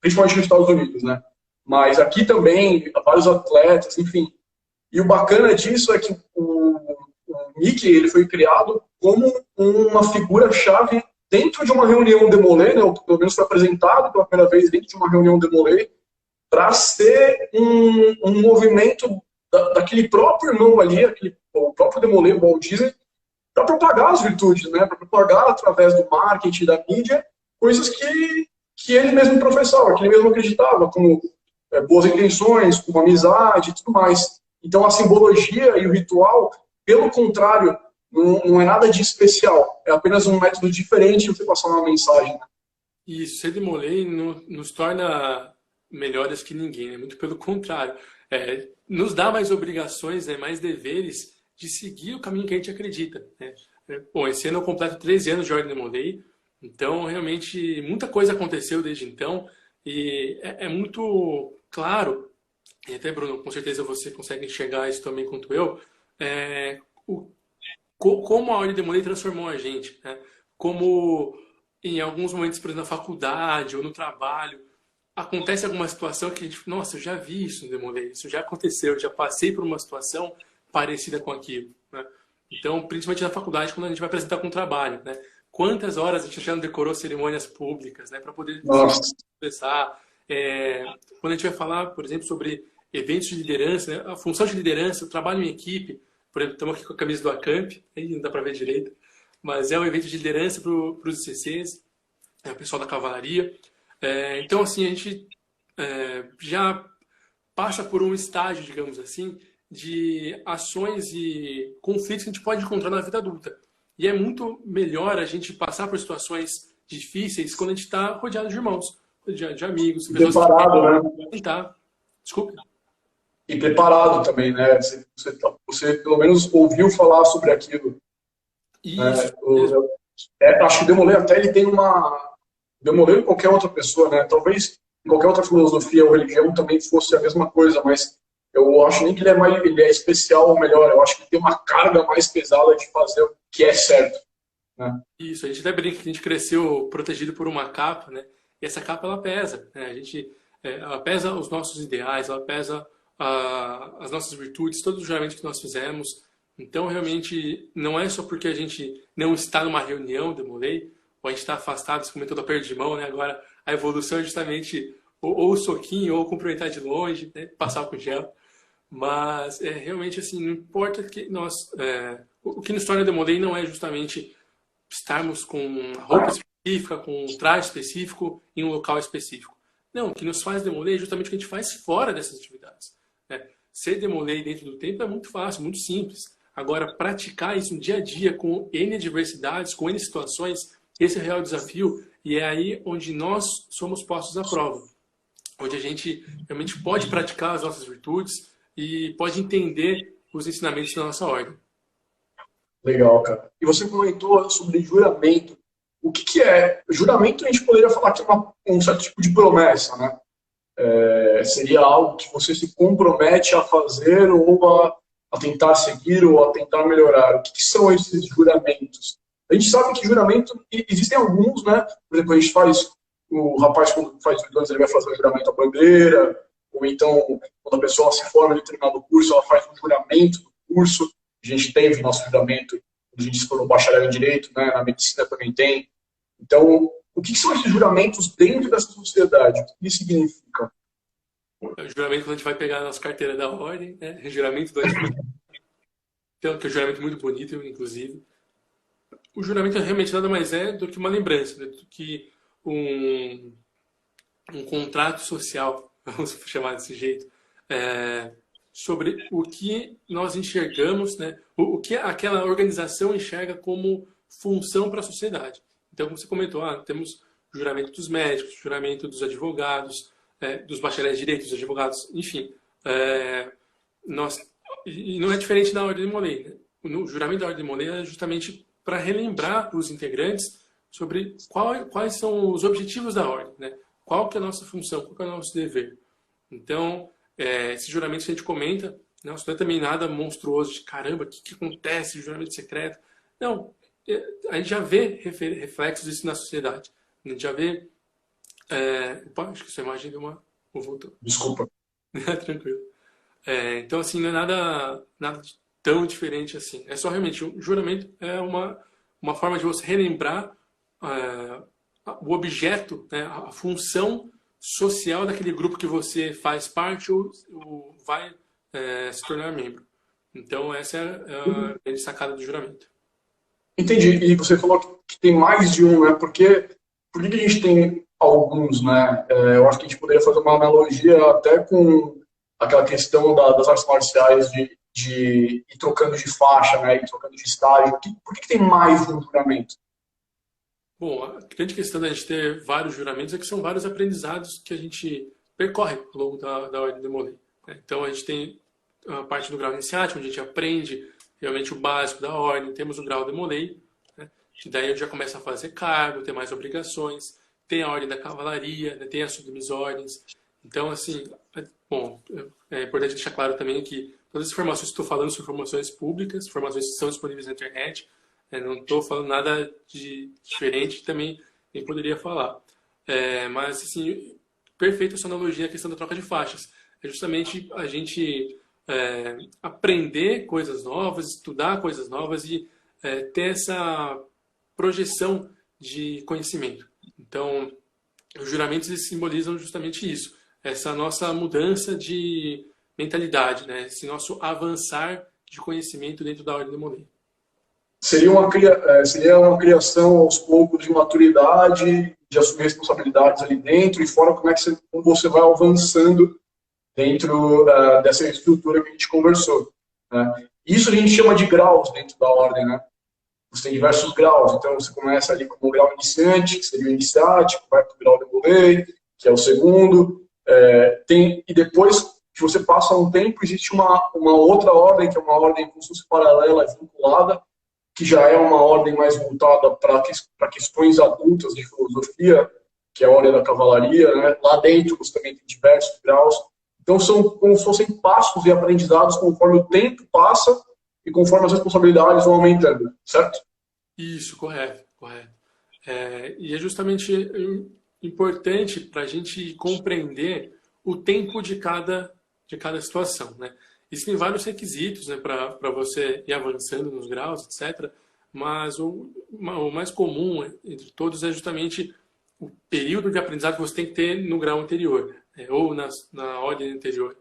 [SPEAKER 1] principalmente nos Estados Unidos, né? Mas aqui também, vários atletas, enfim. E o bacana disso é que o Mickey ele foi criado como uma figura-chave dentro de uma reunião Demolay, né? Ou pelo menos foi apresentado pela primeira vez dentro de uma reunião Demolay, para ser um movimento daquele próprio irmão ali, o próprio Demolay, o Walt Disney, para propagar as virtudes, né? Para propagar através do marketing, da mídia, coisas que ele mesmo professava, que ele mesmo acreditava, como boas intenções, como amizade e tudo mais. Então a simbologia e o ritual, pelo contrário, não é nada de especial, é apenas um método diferente de você passar uma mensagem.
[SPEAKER 2] Isso, ser Demolay nos torna melhores que ninguém, né? Muito pelo contrário. Nos dá mais obrigações, né? Mais deveres de seguir o caminho que a gente acredita, né? Bom, esse ano eu completo 13 anos de Ordem Demolay, então realmente muita coisa aconteceu desde então e é muito claro, e até Bruno, com certeza você consegue enxergar isso também quanto eu, como a Ordem Demolay transformou a gente, né? Como em alguns momentos, por exemplo, na faculdade ou no trabalho, acontece alguma situação que a gente, nossa, eu já vi isso no Demolay, isso já aconteceu, eu já passei por uma situação parecida com aquilo, né? Então, principalmente na faculdade, quando a gente vai apresentar com o trabalho, né? Quantas horas a gente já não decorou cerimônias públicas, né? Para poder expressar. Quando a gente vai falar, por exemplo, sobre eventos de liderança, né? A função de liderança, o trabalho em equipe. Por exemplo, estamos aqui com a camisa do Acamp, aí não dá para ver direito, mas é um evento de liderança para os ICCs, o pessoal da cavalaria. Então, assim, a gente já passa por um estágio, digamos assim, de ações e conflitos que a gente pode encontrar na vida adulta. E é muito melhor a gente passar por situações difíceis quando a gente está rodeado de irmãos, rodeado de amigos, pessoas
[SPEAKER 1] preparado,
[SPEAKER 2] que tentar. Desculpa.
[SPEAKER 1] E preparado também, né? Você pelo menos ouviu falar sobre aquilo.
[SPEAKER 2] Isso.
[SPEAKER 1] Acho que o Demolay até ele tem Demolay em qualquer outra pessoa, né? Talvez em qualquer outra filosofia ou religião também fosse a mesma coisa, mas eu acho nem que ele é especial ou melhor. Eu acho que ele tem uma carga mais pesada de fazer o que é certo, né?
[SPEAKER 2] Isso, a gente até brinca que a gente cresceu protegido por uma capa, né? E essa capa, ela pesa, né? Ela pesa os nossos ideais, ela pesa as nossas virtudes, todos os juramentos que nós fizemos. Então, realmente, não é só porque a gente não está numa reunião, Demolay, ou a gente está afastado, você comentou da perda de mão, né? Agora, a evolução é justamente ou o soquinho, ou cumprimentar de longe, né? Passar o gel. Mas, realmente, assim, não importa que o que nos torna Demolay não é justamente estarmos com roupa específica, com um traje específico, em um local específico. Não, o que nos faz Demolay é justamente o que a gente faz fora dessas atividades, né? Ser Demolay dentro do tempo é muito fácil, muito simples. Agora, praticar isso no dia a dia, com N adversidades, com N situações, esse é o real desafio, e é aí onde nós somos postos à prova. Onde a gente realmente pode praticar as nossas virtudes e pode entender os ensinamentos da nossa ordem.
[SPEAKER 1] Legal, cara. E você comentou sobre juramento. O que é? Juramento a gente poderia falar que é um certo tipo de promessa, né? Seria algo que você se compromete a fazer ou a tentar seguir ou a tentar melhorar. O que são esses juramentos? A gente sabe que juramento, existem alguns, né? Por exemplo, a gente faz, o rapaz quando faz 8 anos ele vai fazer o juramento à bandeira, ou então quando a pessoa se forma em determinado curso, ela faz um juramento do curso. A gente teve nosso juramento, a gente se formou bacharel em Direito, né? Na medicina também tem. Então, o que são esses juramentos dentro dessa sociedade? O que isso significa?
[SPEAKER 2] É o juramento quando a gente vai pegar a nossa carteira da ordem, né? Juramento do então, que é um juramento muito bonito, inclusive. O juramento realmente nada mais é do que uma lembrança, né? Do que um contrato social, vamos chamar desse jeito, sobre o que nós enxergamos, né? O que aquela organização enxerga como função para a sociedade. Então, como você comentou, temos o juramento dos médicos, o juramento dos advogados, dos bacharéis de direito, dos advogados, enfim. E não é diferente da Ordem Demolay, né? O juramento da Ordem Demolay é justamente para relembrar os integrantes sobre quais são os objetivos da Ordem, né? qual que é a nossa função, qual que é o nosso dever. Então, esses juramentos que a gente comenta, não é também nada monstruoso de caramba, o que acontece, juramento secreto. Não, a gente já vê reflexos disso na sociedade. A gente já vê... Opa, acho que essa imagem deu uma... Voltou.
[SPEAKER 1] Desculpa.
[SPEAKER 2] Tranquilo. Então, assim, não é nada tão diferente assim. É só realmente, o juramento é uma forma de você relembrar o objeto, né, a função social daquele grupo que você faz parte ou vai se tornar membro. Então, essa é a grande sacada do juramento.
[SPEAKER 1] Entendi. E você falou que tem mais de um, né? Por que a gente tem alguns, né? Eu acho que a gente poderia fazer uma analogia até com aquela questão das artes marciais de ir trocando de faixa, né? Ir trocando de estágio. Por que tem mais de um juramento?
[SPEAKER 2] Bom, a grande questão da gente ter vários juramentos é que são vários aprendizados que a gente percorre ao longo da Ordem de Molay. Então, a gente tem a parte do grau iniciático, onde a gente aprende realmente o básico da Ordem. Temos o grau de Molay, né, que daí a gente já começa a fazer cargo, ter mais obrigações. Tem a Ordem da Cavalaria, né, tem as submisordens. Então, assim, bom, é importante deixar claro também que todas as informações que estou falando são informações públicas, informações que são disponíveis na internet. Não estou falando nada de diferente, também nem poderia falar. Mas, assim, perfeita a sua analogia, a questão da troca de faixas. É justamente a gente aprender coisas novas, estudar coisas novas e ter essa projeção de conhecimento. Então, os juramentos eles simbolizam justamente isso, essa nossa mudança de mentalidade, né? Esse nosso avançar de conhecimento dentro da Ordem de Molay.
[SPEAKER 1] Seria uma criação aos poucos de maturidade, de assumir responsabilidades ali dentro e fora como você vai avançando dentro dessa estrutura que a gente conversou. Né? Isso a gente chama de graus dentro da ordem, né? Você tem diversos graus, então você começa ali com o grau iniciante, que seria o iniciático, vai para o grau de Molay, que é o segundo, e depois que você passa um tempo, existe uma outra ordem, que é uma ordem como se fosse paralela, vinculada, que já é uma ordem mais voltada para questões adultas de filosofia, que é a ordem da cavalaria, né? Lá dentro você também tem diversos graus. Então são como se fossem passos e aprendizados conforme o tempo passa e conforme as responsabilidades vão aumentando, certo?
[SPEAKER 2] Isso, correto. E é justamente importante para a gente compreender o tempo de cada situação, né? Existem vários requisitos, né, para você ir avançando nos graus, etc. Mas o mais comum entre todos é justamente o período de aprendizado que você tem que ter no grau anterior, ou na ordem anterior.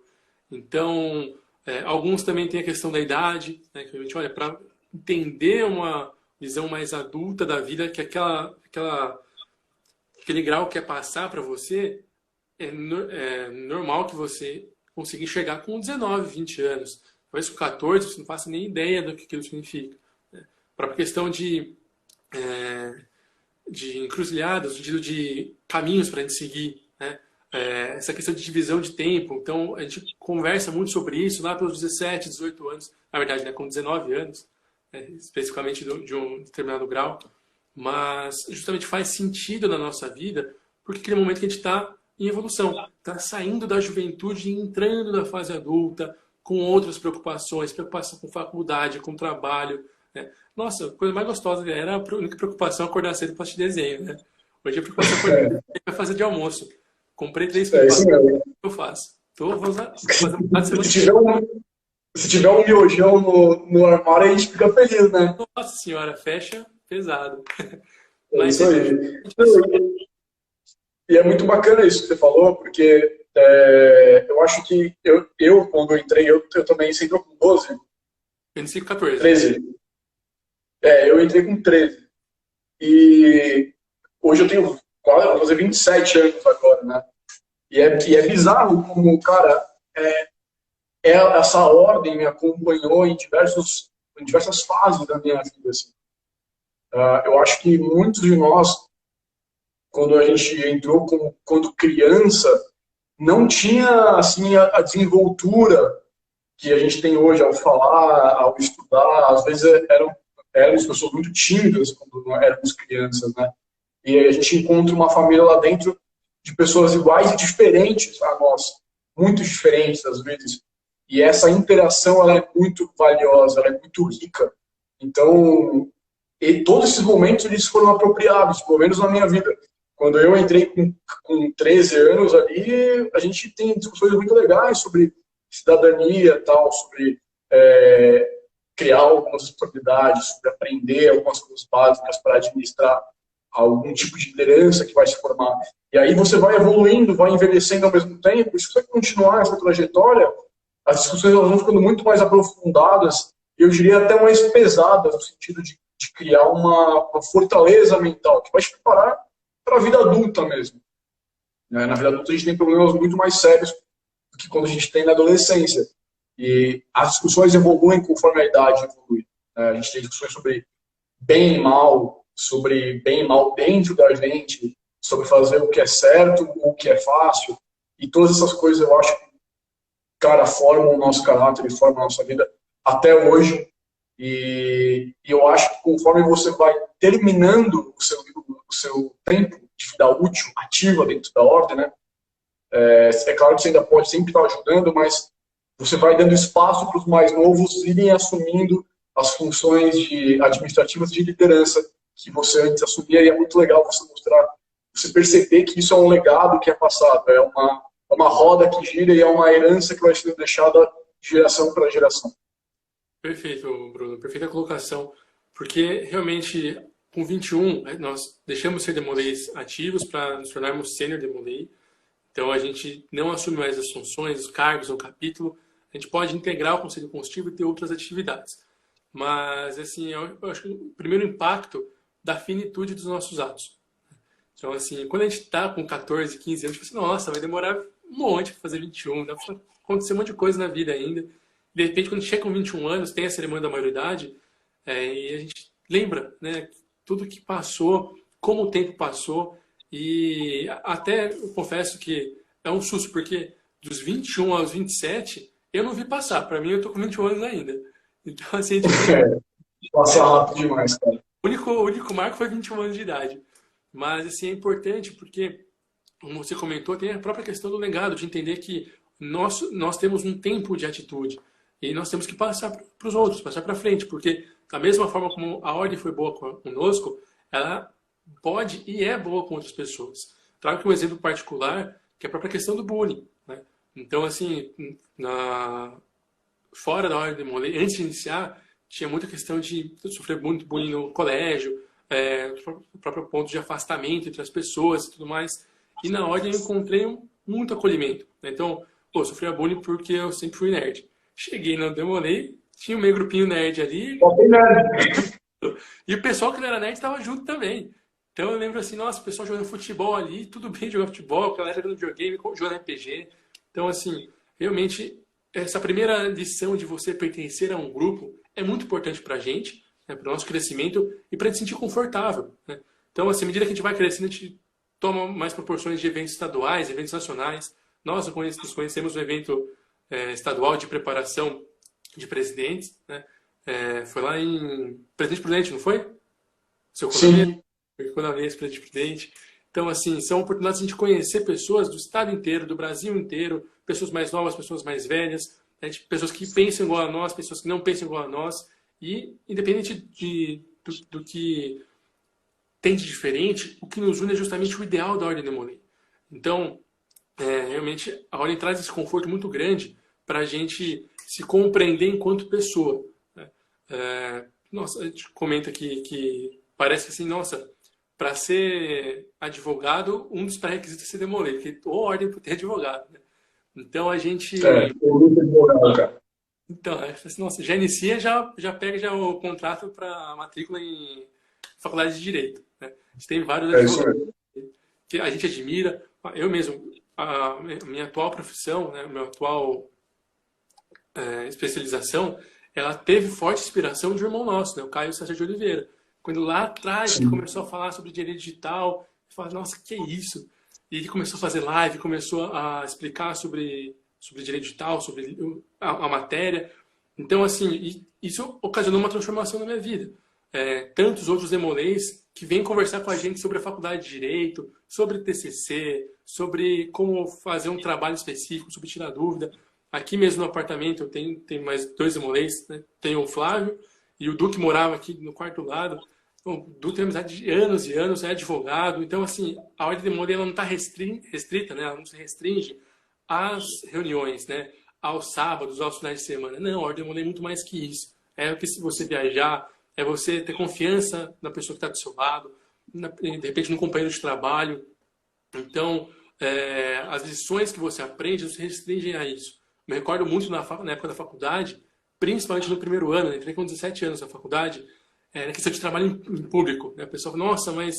[SPEAKER 2] Então, alguns também têm a questão da idade, né, que a gente olha para entender uma visão mais adulta da vida, que aquele grau quer passar para você, é normal que você conseguir chegar com 19, 20 anos. Talvez com 14 você não faça nem ideia do que aquilo significa. Né? Para a questão de encruzilhadas, no sentido de caminhos para a gente seguir. Né? Essa questão de divisão de tempo. Então, a gente conversa muito sobre isso lá pelos 17, 18 anos. Na verdade, né, com 19 anos, especificamente de um determinado grau. Mas, justamente faz sentido na nossa vida, porque aquele momento que a gente está em evolução, está saindo da juventude e entrando na fase adulta, com outras preocupações, preocupação com faculdade, com trabalho. Né? Nossa, a coisa mais gostosa era a única preocupação acordar cedo para assistir desenho. Né? Hoje a preocupação é acordar cedo para fazer de almoço. Comprei 3 pipas, eu faço. Vou fazer
[SPEAKER 1] se tiver um miojão no armário, a gente fica feliz, né?
[SPEAKER 2] Nossa senhora, fecha pesado.
[SPEAKER 1] Mas isso aí. E é muito bacana isso que você falou, porque eu acho que eu quando eu entrei, eu também sempre com 12.
[SPEAKER 2] 25, 14.
[SPEAKER 1] 13. Eu entrei com 13. E hoje eu tenho quase, vou fazer 27 anos agora, né? E é bizarro como, cara, essa ordem me acompanhou em diversas fases da minha vida, assim. Eu acho que muitos de nós, quando a gente entrou quando criança, não tinha assim a desenvoltura que a gente tem hoje ao falar, ao estudar. Às vezes éramos pessoas muito tímidas quando éramos crianças, né? E a gente encontra uma família lá dentro de pessoas iguais e diferentes a nós, muito diferentes às vezes. E essa interação ela é muito valiosa, ela é muito rica. Então, e todos esses momentos eles foram apropriados, pelo menos na minha vida. Quando eu entrei com 13 anos ali, a gente tem discussões muito legais sobre cidadania, tal, sobre criar algumas responsabilidades, sobre aprender algumas coisas básicas para administrar algum tipo de liderança que vai se formar. E aí você vai evoluindo, vai envelhecendo ao mesmo tempo, e se você continuar essa trajetória, as discussões elas vão ficando muito mais aprofundadas, eu diria até mais pesadas, no sentido de criar uma fortaleza mental, que vai te preparar para a vida adulta mesmo. Na vida adulta a gente tem problemas muito mais sérios do que quando a gente tem na adolescência. E as discussões evoluem conforme a idade evolui. A gente tem discussões sobre bem e mal, sobre bem e mal dentro da gente, sobre fazer o que é certo, o que é fácil. E todas essas coisas eu acho que, cara, formam o nosso caráter e formam a nossa vida até hoje. E eu acho que conforme você vai terminando o seu tempo de vida útil, ativa dentro da ordem, né? É claro que você ainda pode sempre estar ajudando, mas você vai dando espaço para os mais novos irem assumindo as funções administrativas de liderança que você antes assumia, e é muito legal você mostrar, você perceber que isso é um legado que é passado, é uma roda que gira e é uma herança que vai sendo deixada de geração para geração.
[SPEAKER 2] Perfeito, Bruno. Perfeita colocação. Porque realmente, com 21, nós deixamos de ser demolês ativos para nos tornarmos sênior demolei. Então, a gente não assume mais as funções, os cargos, o capítulo. A gente pode integrar o conselho consultivo e ter outras atividades. Mas, assim, eu acho que o primeiro impacto da finitude dos nossos atos. Então, assim, quando a gente está com 14, 15 anos, a gente fala assim, nossa, vai demorar um monte para fazer 21, dá para acontecer um monte de coisa na vida ainda. De repente, quando chega com 21 anos, tem a cerimônia da maioridade, e a gente lembra, né, tudo que passou, como o tempo passou, e até eu confesso que é um susto, porque dos 21 aos 27, eu não vi passar. Para mim, eu tô com 21 anos ainda. Então, assim,
[SPEAKER 1] Passa rápido demais, cara.
[SPEAKER 2] o único marco foi 21 anos de idade. Mas, assim, é importante porque, como você comentou, tem a própria questão do legado, de entender que nós temos um tempo de atitude. E nós temos que passar para os outros, passar para frente, porque da mesma forma como a ordem foi boa conosco, ela pode e é boa com outras pessoas. Trago aqui um exemplo particular, que é a própria questão do bullying, né? Então, assim, fora da ordem de demolei, antes de iniciar, tinha muita questão de sofrer muito bullying no colégio, o próprio ponto de afastamento entre as pessoas e tudo mais. E na ordem eu encontrei muito acolhimento, né? Então, pô, sofria bullying porque eu sempre fui nerd. Cheguei no Demolei, tinha o meu grupinho nerd ali. E o pessoal que não era nerd estava junto também. Então eu lembro assim, nossa, o pessoal jogando futebol ali, tudo bem jogar futebol, a galera jogando videogame, jogando RPG. Então, assim, realmente, essa primeira lição de você pertencer a um grupo é muito importante pra gente, né, para o nosso crescimento e para a gente se sentir confortável, né? Então, assim, à medida que a gente vai crescendo, a gente toma mais proporções de eventos estaduais, eventos nacionais. Nós nos conhecemos no evento estadual de preparação de presidentes, né? Foi lá em Presidente Prudente, não foi? Seu
[SPEAKER 1] Sim.
[SPEAKER 2] Presidente Prudente. Então, assim, são oportunidades de a gente conhecer pessoas do estado inteiro, do Brasil inteiro, pessoas mais novas, pessoas mais velhas, né? Pessoas que pensam igual a nós, pessoas que não pensam igual a nós, e independente do que tem de diferente, o que nos une é justamente o ideal da Ordem Demolei. Então, realmente, a Ordem traz esse conforto muito grande para a gente se compreender enquanto pessoa, né? Nossa, a gente comenta que parece assim, nossa, para ser advogado, um dos pré-requisitos é ser demolei, porque ou ordem para ter advogado, né? Então a gente.
[SPEAKER 1] Muito advogado, cara.
[SPEAKER 2] Então, assim, nossa, já inicia, já pega já o contrato para matrícula em faculdade de Direito, né? A gente tem vários advogados que a gente admira. Eu mesmo, a minha atual profissão, né, a minha atual especialização, ela teve forte inspiração de um irmão nosso, né, o Caio César de Oliveira. Quando lá atrás ele começou a falar sobre direito digital, eu falei, nossa, que é isso? E ele começou a fazer live, começou a explicar sobre direito digital, sobre a matéria. Então, assim, isso ocasionou uma transformação na minha vida. Tantos outros demolês que vêm conversar com a gente sobre a faculdade de Direito, sobre TCC, sobre como fazer um trabalho específico, sobre tirar dúvida. Aqui mesmo no apartamento eu tenho mais dois demolês, né? Tenho o Flávio e o Du que morava aqui no quarto do lado. Então, o Du tem amizade de anos e anos, é advogado. Então, assim, a ordem de demolei ela não está restrita, né? Ela não se restringe às reuniões, né? Aos sábados, aos finais de semana. Não, a ordem de demolei é muito mais que isso. É o que se você viajar, é você ter confiança na pessoa que está do seu lado, de repente no companheiro de trabalho. Então, as lições que você aprende não se restringem a isso. Me recordo muito na época da faculdade, principalmente no primeiro ano, né? Entrei com 17 anos na faculdade, na questão de trabalho em público. Né? A pessoa fala, nossa, mas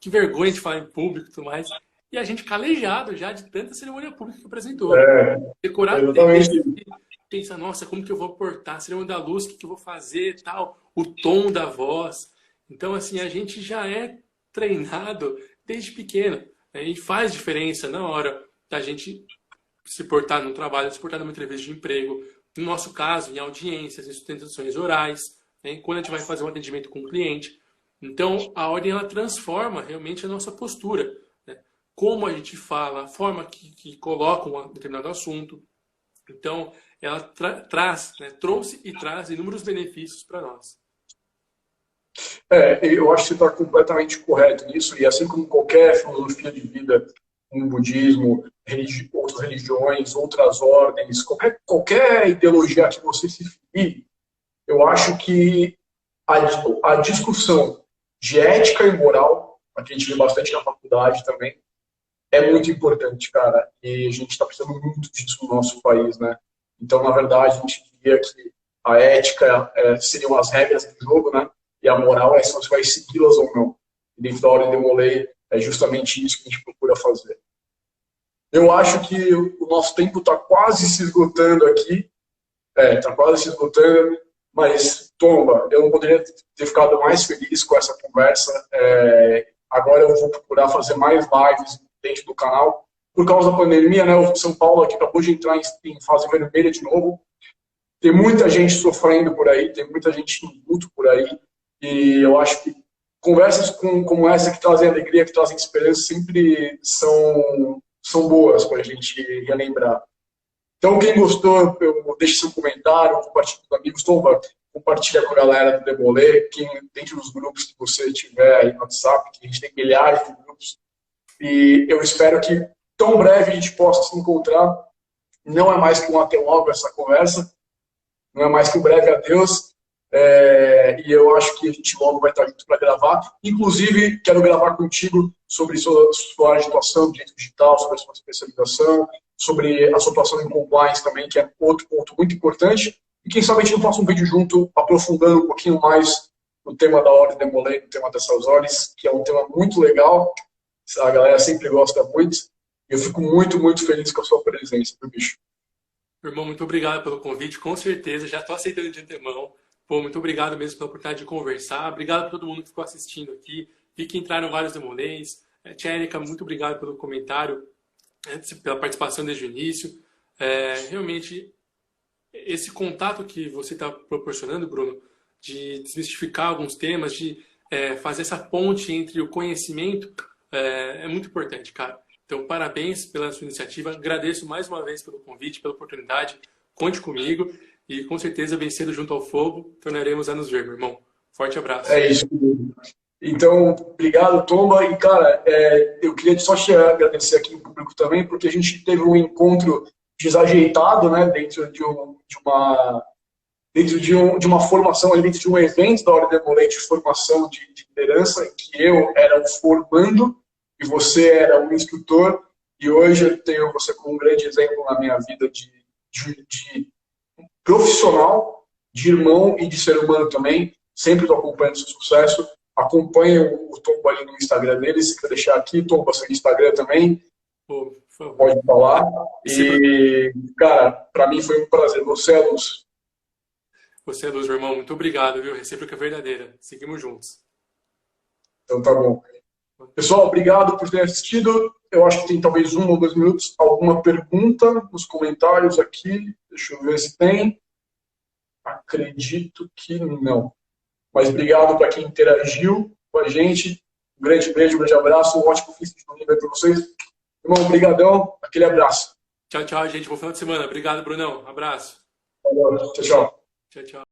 [SPEAKER 2] que vergonha de falar em público e tudo mais. E a gente calejado já de tanta cerimônia pública que apresentou. Decorar texto, pensa, nossa, como que eu vou portar? Cerimônia da luz, o que eu vou fazer, tal, o tom da voz. Então, assim, a gente já é treinado desde pequeno. Né? E faz diferença na hora da gente se portar no trabalho, se portar numa entrevista de emprego. No nosso caso, em audiências, em sustentações orais, né? Quando a gente vai fazer um atendimento com o cliente. Então, a ordem ela transforma realmente a nossa postura. Né? Como a gente fala, a forma que coloca um determinado assunto. Então, ela traz, né? Trouxe e traz inúmeros benefícios para nós.
[SPEAKER 1] Eu acho que você está completamente correto nisso, e assim como qualquer filosofia de vida, um budismo, outras religiões, outras ordens, qualquer ideologia que você se filie, eu acho que a discussão de ética e moral, a que a gente vê bastante na faculdade também, é muito importante, cara, e a gente está precisando muito disso no nosso país, né? Então, na verdade, a gente diria que a ética seriam as regras do jogo, né? E a moral é se você vai segui-las ou não. E dentro da ordem de Molay é justamente isso que a gente procura fazer. Eu acho que o nosso tempo está quase se esgotando aqui. Está quase se esgotando. Mas, Tomba, eu não poderia ter ficado mais feliz com essa conversa. Agora eu vou procurar fazer mais lives dentro do canal. Por causa da pandemia, né, o São Paulo aqui acabou de entrar em fase vermelha de novo. Tem muita gente sofrendo por aí, tem muita gente em luto por aí. E eu acho que conversas como essa que trazem alegria, que trazem esperança, sempre são boas para a gente relembrar. Então, quem gostou, deixe seu comentário, compartilhe com amigos, compartilha com a galera do Demolay, quem dentro dos grupos que você tiver aí no WhatsApp, que a gente tem milhares de grupos. E eu espero que tão breve a gente possa se encontrar. Não é mais que um até logo essa conversa, não é mais que um breve adeus. E eu acho que a gente logo vai estar junto para gravar. Inclusive, quero gravar contigo sobre sua área de atuação, direito digital, sobre a sua especialização, sobre a sua atuação em compliance também, que é outro ponto muito importante. E quem sabe a gente não faça um vídeo junto, aprofundando um pouquinho mais no tema da ordem de Molay, no tema dessas ordens, que é um tema muito legal. A galera sempre gosta muito. E eu fico muito, muito feliz com a sua presença, meu bicho.
[SPEAKER 2] Irmão, muito obrigado pelo convite, com certeza. Já estou aceitando de antemão. Pô, muito obrigado mesmo pela oportunidade de conversar. Obrigado a todo mundo que ficou assistindo aqui. Vi que entraram vários demolays. Tia Érica, muito obrigado pelo comentário, pela participação desde o início. Realmente, esse contato que você está proporcionando, Bruno, de desmistificar alguns temas, de fazer essa ponte entre o conhecimento, é muito importante, cara. Então, parabéns pela sua iniciativa. Agradeço mais uma vez pelo convite, pela oportunidade. Conte comigo. E com certeza, vencendo junto ao fogo, tornaremos a nos ver, meu irmão. Forte abraço.
[SPEAKER 1] É isso. Então, obrigado, Tomba. E, cara, eu queria só te agradecer aqui no público também, porque a gente teve um encontro desajeitado, né, dentro de uma formação, dentro de um evento da Ordem de Molay de formação de liderança, em que eu era o formando e você era o instrutor. E hoje eu tenho você como um grande exemplo na minha vida de profissional, de irmão e de ser humano também. Sempre estou acompanhando o seu sucesso. Acompanhe o Tomba ali no Instagram dele. Se quer deixar aqui, Tomba, seu Instagram também.
[SPEAKER 2] Por favor.
[SPEAKER 1] Pode falar. E, cara, para mim foi um prazer. Você é luz.
[SPEAKER 2] Você é luz, meu irmão. Muito obrigado, viu? Recíproca verdadeira. Seguimos juntos.
[SPEAKER 1] Então tá bom. Pessoal, obrigado por ter assistido. Eu acho que tem talvez 1 ou 2 minutos. Alguma pergunta nos comentários aqui? Deixa eu ver se tem. Acredito que não. Mas obrigado para quem interagiu com a gente. Um grande beijo, um grande abraço. Um ótimo fim de domingo para vocês. Irmão, brigadão, aquele abraço.
[SPEAKER 2] Tchau, tchau, gente. Bom final de semana. Obrigado, Brunão. Abraço.
[SPEAKER 1] Valeu, tchau, tchau.
[SPEAKER 2] Tchau, tchau.